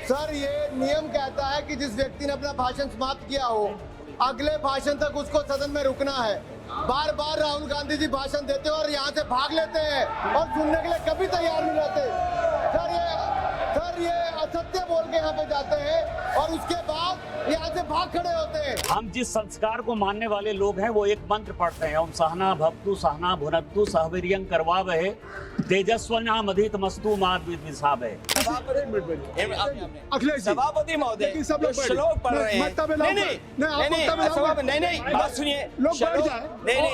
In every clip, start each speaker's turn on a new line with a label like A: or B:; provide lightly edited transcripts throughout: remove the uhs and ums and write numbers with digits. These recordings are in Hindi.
A: सर, ये नियम कहता है कि जिस व्यक्ति ने अपना भाषण समाप्त किया हो, अगले भाषण तक उसको सदन में रुकना है। बार बार राहुल गांधी जी भाषण देते हैं और यहाँ से भाग लेते हैं और सुनने के लिए कभी तैयार नहीं रहते। सर ये असत्य बोल के यहाँ पे जाते हैं और उसके बाद यहाँ से भाग खड़े होते हैं।
B: हम जिस संस्कार को मानने वाले लोग हैं वो एक मंत्र पढ़ते हैं, ओम सहना भवतु सहना भुनक्तु सहवीर्यं करवावहै तेजस्विनावधीतमस्तु मा द्विषावहै।
C: सभापति महोदय श्लोक पढ़ रहे हैं। नहीं, बात सुनिए।
D: लोग बैठ जाए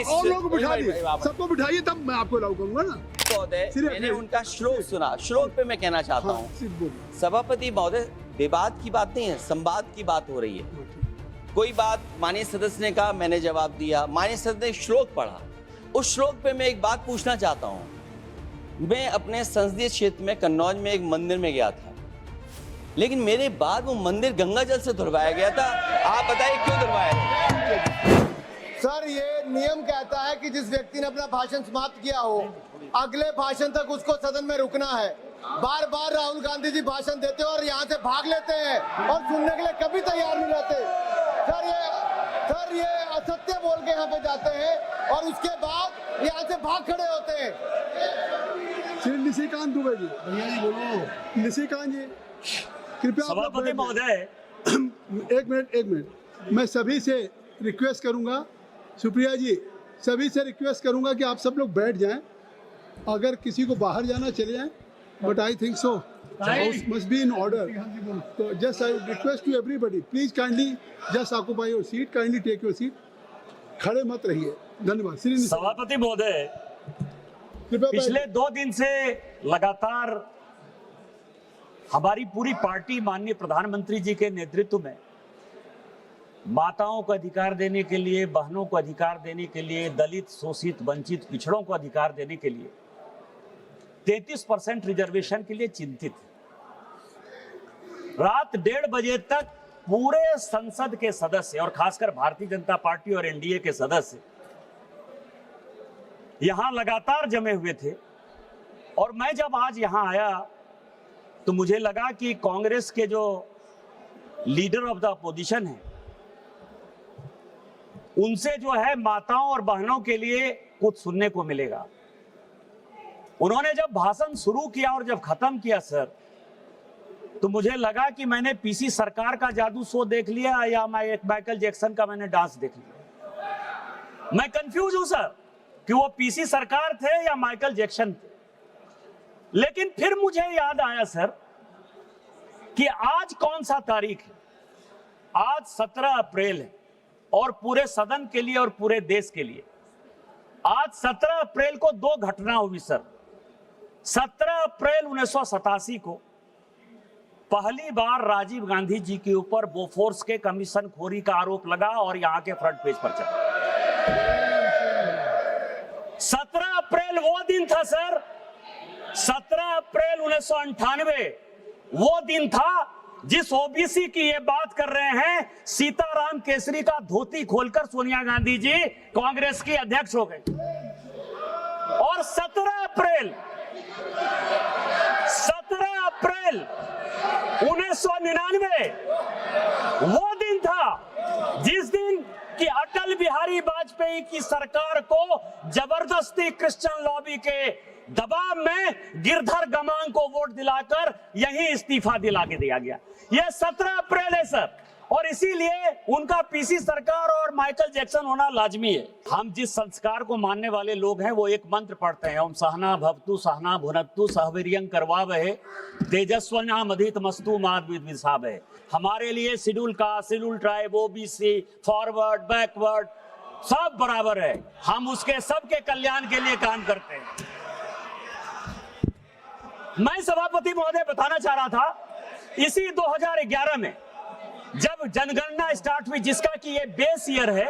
D: और लोग बिठा दिए, सबको बिठाइए तब मैं आपको अलाउ करूंगा ना।
C: महोदय, मैंने उनका श्लोक सुना, श्लोक पे मैं कहना चाहता हूँ। सभापति महोदय, विवाद की बात नहीं है, संवाद की बात हो रही है। कोई बात माननीय सदस्य ने कहा, मैंने जवाब दिया। माननीय सदस्य ने श्लोक पढ़ा, उस श्लोक पे मैं एक बात पूछना चाहता हूँ। मैं अपने संसदीय क्षेत्र में कन्नौज में एक मंदिर में गया था, लेकिन मेरे बाद वो मंदिर गंगा जल से धुलवाया गया था। आप बताइए क्यों धुलवाया गया?
A: सर, ये नियम कहता है कि जिस व्यक्ति ने अपना भाषण समाप्त किया हो, अगले भाषण तक उसको सदन में रुकना है। बार बार राहुल गांधी जी भाषण देते हैं और यहाँ से भाग लेते हैं और सुनने के लिए कभी तैयार नहीं रहते। सर ये असत्य बोल के यहाँ पे जाते हैं और उसके बाद यहाँ से भाग खड़े होते हैं।
D: श्री निशिकांत दुबे जी, निशिकांत जी कृपया।
B: सभापति महोदय,
D: एक मिनट, मैं सभी से रिक्वेस्ट करूंगा, सुप्रिया जी, सभी से रिक्वेस्ट करूंगा कि आप सब लोग बैठ जाएं। अगर किसी को बाहर जाना चले जाएं, but I think so house must be in order. तो just I request to everybody, please kindly just occupy your seat, kindly take your seat, खड़े मत रहिए। धन्यवाद। श्री
B: सभापति महोदय, पिछले 2 दिन से लगातार हमारी पूरी पार्टी माननीय प्रधानमंत्री जी के नेतृत्व में माताओं को अधिकार देने के लिए, बहनों को अधिकार देने के लिए, दलित, शोषित, वंचित, पिछड़ों को अधिकार देने के लिए 33% रिजर्वेशन के लिए चिंतित है। रात 1:30 बजे तक पूरे संसद के सदस्य और खासकर भारतीय जनता पार्टी और एनडीए के सदस्य यहां लगातार जमे हुए थे। और मैं जब आज यहां आया तो मुझे लगा कि कांग्रेस के जो लीडर ऑफ द अपोजिशन है, उनसे जो है माताओं और बहनों के लिए कुछ सुनने को मिलेगा। उन्होंने जब भाषण शुरू किया और जब खत्म किया सर, तो मुझे लगा कि मैंने पीसी सरकार का जादू शो देख लिया या मैं एक माइकल जैक्सन का मैंने डांस देख लिया। मैं कंफ्यूज हूं सर कि वो पीसी सरकार थे या माइकल जैक्सन थे। लेकिन फिर मुझे याद आया सर कि आज कौन सा तारीख है? आज 17 अप्रैल है और पूरे सदन के लिए और पूरे देश के लिए आज 17 अप्रैल को 2 घटना हुई सर। 17 अप्रैल 1987 को पहली बार राजीव गांधी जी के ऊपर बोफोर्स के कमीशन खोरी का आरोप लगा और यहां के फ्रंट पेज पर चला। 17 अप्रैल वो दिन था सर, 17 अप्रैल 1998 वो दिन था जिस ओबीसी की ये बात कर रहे हैं, सीताराम केसरी का धोती खोलकर सोनिया गांधी जी कांग्रेस की अध्यक्ष हो गए। और 17 अप्रैल 1999 वो दिन था जिस दिन कि अटल बिहारी वाजपेयी की सरकार को जबरदस्ती क्रिश्चियन लॉबी के दबाव में गिरधर गमांग को वोट दिलाकर यही इस्तीफा दिला के दिया गया। यह 17 अप्रैल है सर, और इसीलिए उनका पीसी सरकार और माइकल जैक्सन होना लाजमी है। हम जिस संस्कार को मानने वाले लोग हैं वो एक मंत्र पढ़ते हैं, ओम सहना भवतु सहना भुनक्तु सहवीर्यं करवावहै तेजस्विनावधीतमस्तु मा द्विषावहै। हमारे लिए schedule caste, schedule tribe, OBC, forward, backward सब बराबर है। हम उसके सबके कल्याण के लिए काम करते हैं। मैं सभापति महोदय बताना चाह रहा था, इसी 2011 में जब जनगणना स्टार्ट हुई, जिसका कि ये बेस ईयर है,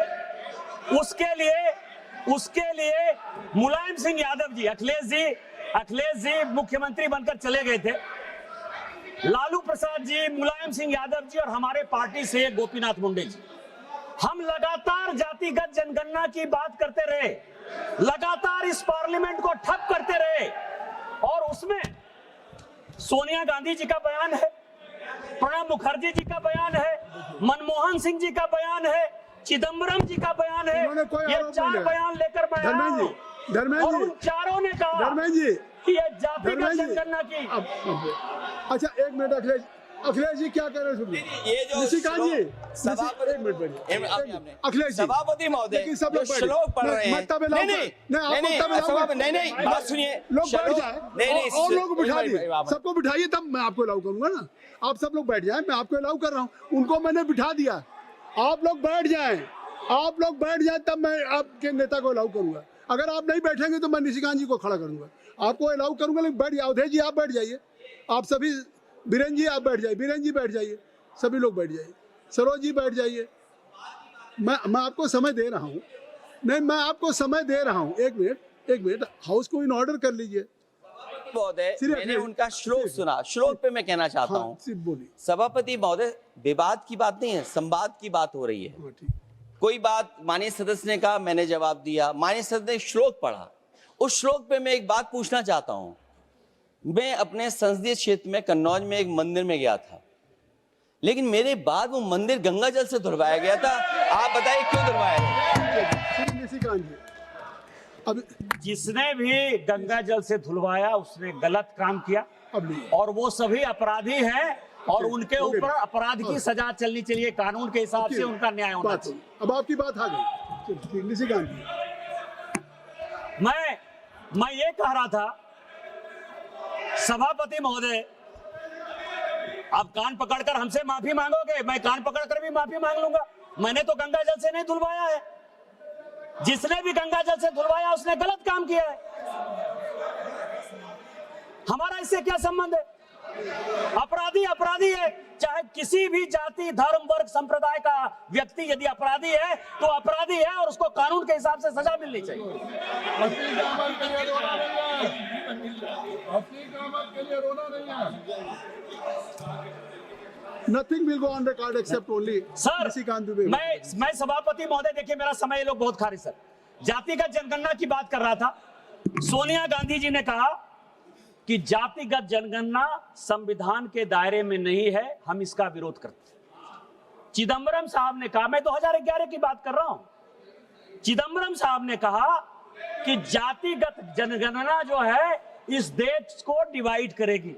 B: उसके लिए मुलायम सिंह यादव जी, अखिलेश जी मुख्यमंत्री बनकर चले गए थे। लालू प्रसाद जी, मुलायम सिंह यादव जी और हमारे पार्टी से गोपीनाथ मुंडे जी, हम लगातार जातिगत जनगणना की बात करते रहे, लगातार इस पार्लियामेंट को ठप करते रहे। और उसमें सोनिया गांधी जी का बयान है, प्रणब मुखर्जी जी का बयान है, मनमोहन सिंह जी का बयान है, चिदम्बरम जी का बयान है।
D: इन्होंने कोई
B: ये
D: आरोप नहीं
B: 4
D: लगाया।
B: बयान लेकर मैं आया
D: धर्मेंद्र
B: हूं।
D: जी, धर्मेंद्र
B: और
D: जी,
B: उन चारों ने कहा
D: धर्मेंद्र जी,
B: कि ये जातिगत
D: धर्मेंद्र जी,
B: जनगणना की।
D: अच्छा एक मिनट अखिलेश जी क्या कर रहे हैं सुनिए।
C: ये जो
D: निशिकांत जी,
C: सभापति
D: एक मिनट बैठिए। अखिलेश जी,
C: सभापति महोदय
D: लेकिन सब
C: जो
D: लोग बैठ-
C: श्लोक पढ़
D: नहीं,
C: रहे हैं,
D: मत तब अलाउ
C: नहीं
D: कर- नहीं, आप मत तब अलाउ कर-
C: नहीं, बात सुनिए,
D: लोग बैठ
C: श्लोक-
D: जाए
C: नहीं,
D: और लोग बिठा
C: एक
D: दिए,
C: मिनट,
D: सबको बिठाइए तब मैं आपको अलाउ करूंगा ना। आप सब लोग बैठ जाए, मैं आपको अलाउ कर रहा हूँ। उनको मैंने बिठा दिया, आप लोग बैठ जाए, आप लोग बैठ जाए तब मैं आपके नेता को अलाउ करूंगा। अगर आप नहीं बैठेंगे तो मैं निशिकांत जी को खड़ा करूंगा, आपको अलाउ करूंगा। लेकिन बैठ जाए, अवधेश जी आप बैठ जाइए, आप सभी, बीरेन जी आप बैठ जाइए, बीरेन जी बैठ जाइए, सभी लोग बैठ जाइए, सरोज जी बैठ जाइए। मैं आपको समय दे रहा हूँ, नहीं मैं आपको समय दे रहा हूँ। एक मिनट, हाउस को इन ऑर्डर कर लीजिए।
C: महोदय
D: सिर्फ
C: मैंने
D: एक-
C: उनका श्लोक सुना, श्लोक पे मैं कहना चाहता
D: हाँ,
C: हूँ,
D: सिर्फ बोलिए।
C: सभापति महोदय विवाद की बात नहीं है, संवाद की बात हो रही है।
D: हाँ, ठीक।
C: कोई बात माननीय सदस्य ने कहा, मैंने जवाब दिया, माननीय सदस्य ने श्लोक पढ़ा। उस श्लोक पे मैं एक बात पूछना चाहता हूं। मैं अपने संसदीय क्षेत्र में कन्नौज में एक मंदिर में गया था, लेकिन मेरे बाद वो मंदिर गंगा जल से धुलवाया गया था। आप बताइए क्यों धुलवाया गया?
D: सिर्फ निशिकांत जी, अब
B: जिसने भी गंगा जल से धुलवाया उसने गलत काम किया
D: अब नहीं,
B: और वो सभी अपराधी हैं और उनके
D: ओके।
B: ऊपर अपराध की सजा चलनी चाहिए, कानून के हिसाब से उनका न्याय होना
D: बात
B: चाहिए।
D: होगी। अब आपकी बात आ गई। चलो, ठीक, निशिकांत जी,
B: मैं ये कह रहा था, सभापति महोदय आप कान पकड़कर हमसे माफी मांगोगे, मैं कान पकड़कर भी माफी मांग लूंगा। मैंने तो गंगा जल से नहीं धुलवाया है, जिसने भी गंगा जल से धुलवाया उसने गलत काम किया है। हमारा इससे क्या संबंध है? अपराधी अपराधी है, चाहे किसी भी जाति धर्म वर्ग संप्रदाय का व्यक्ति यदि अपराधी है तो अपराधी है और उसको कानून के हिसाब से सजा मिलनी चाहिए।
D: Nothing will go on record except only
B: sir
D: Nishikant Dubey.
B: मैं सभापति महोदय, देखिए मेरा समय ये लोग बहुत खा रहे सर। जातिगत जनगणना की बात कर रहा था। सोनिया गांधी जी ने कहा कि जातिगत जनगणना संविधान के दायरे में नहीं है, हम इसका विरोध करते हैं। चिदम्बरम साहब ने कहा, मैं 2011 की बात कर रहा हूं, चिदम्बरम साहब ने कहा कि जातिगत जनगणना जो है इस देश को डिवाइड करेगी।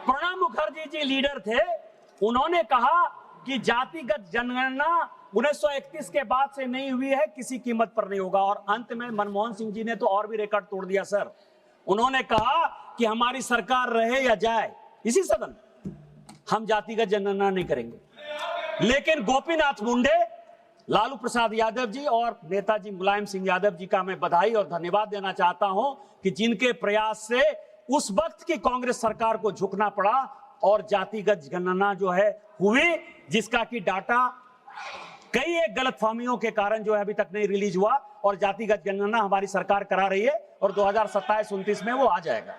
B: प्रणब मुखर्जी जी लीडर थे, उन्होंने कहा कि जातिगत जनगणना 1931 के बाद से नहीं हुई है, किसी कीमत पर नहीं होगा। और अंत में मनमोहन सिंह जी ने तो और भी रिकॉर्ड तोड़ दिया सर। उन्होंने कहा कि हमारी सरकार रहे या जाए इसी सदन हम जातिगत जनगणना नहीं करेंगे। लेकिन गोपीनाथ मुंडे, लालू प्रसाद यादव जी और नेताजी मुलायम सिंह यादव जी का मैं बधाई और धन्यवाद देना चाहता हूं कि जिनके प्रयास से उस वक्त की कांग्रेस सरकार को झुकना पड़ा और जातिगत जनगणना जो है हुई, जिसका कि डाटा कई एक गलतफहमियों के कारण जो है अभी तक नहीं रिलीज हुआ और जातिगत जनगणना हमारी सरकार करा रही है और 2027-29 में वो आ जाएगा।